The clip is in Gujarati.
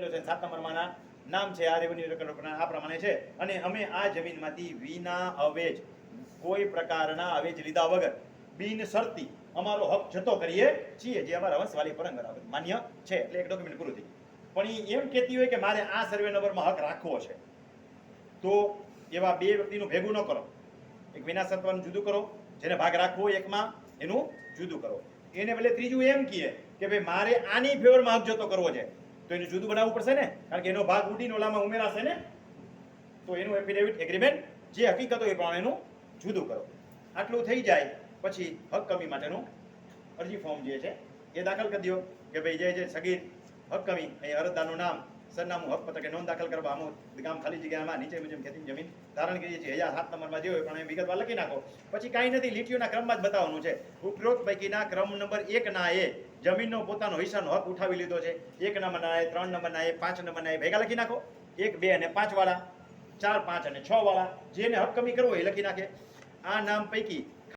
લીધો છે, 7 નંબરમાંના નામ છે આ રેવન્યુ રેકોર્ડ આ પ્રમાણે છે, અને અમે આ જમીનમાંથી વિના અવેજ કોઈ પ્રકારના અવેજ લીધા વગર બિનશરતી અમારો હક જતો કરીએ છીએ, જે અમારા વંશવાળી પરંપરા માન્ય છે. એટલે એક ડોક્યુમેન્ટ પૂરું થઈ. પણ એ એમ કહેતી હોય કે મારે આ સર્વે નંબરમાં હક રાખવો છે, તો એવા બે વ્યક્તિનું ભેગું ન કરો. એક વિનાશત્વનું જુદું કરો, જેને ભાગ રાખવો હોય એકમાં એનું જુદું કરો. એને બદલે ત્રીજું એમ કહે કે ભાઈ મારે આની ફેવરમાં હક જતો કરવો છે, તો એનું જુદું બનાવવું પડશે ને, કારણ કે એનો ભાગ ઉડીને ઓલામાં ઉમેરાશે ને. તો એનું એફિડેવિટ એગ્રીમેન્ટ જે હકીકત હોય એ પ્રમાણે એનું જુદું કરો. આટલું થઈ જાય પછી હક કમી માટેનું અરજી ફોર્મ જે છે એ દાખલ કરી દો કે ભાઈ જે સગીર હક કમી અહીં અરજદારનું નામ, સરનામું, હક પત્રકે નોંધ દાખલ કરવા, આમ ગામ ખાલી જગ્યામાં નીચે મુજબ ખેતી જમીન ધારણ કરીએ છીએ 1007 નંબરમાં જે હોય પણ એ વિગતવાર લખી નાખો. પછી કાંઈ નથી, લીટીઓના ક્રમમાં જ બતાવવાનું છે. ઉપરોક્ત પૈકીના ક્રમ નંબર 1 ના એ જમીનનો પોતાનો હિસ્સાનો હક ઉઠાવી લીધો છે. 1 નંબરના એ, 3 નંબરના એ, 5 નંબરના એ ભેગા લખી નાખો. 1, 2 અને 5 વાળા, 4, 5 અને 6 વાળા જેને હક કમી કરવો એ લખી નાખે. આ નામ પૈકી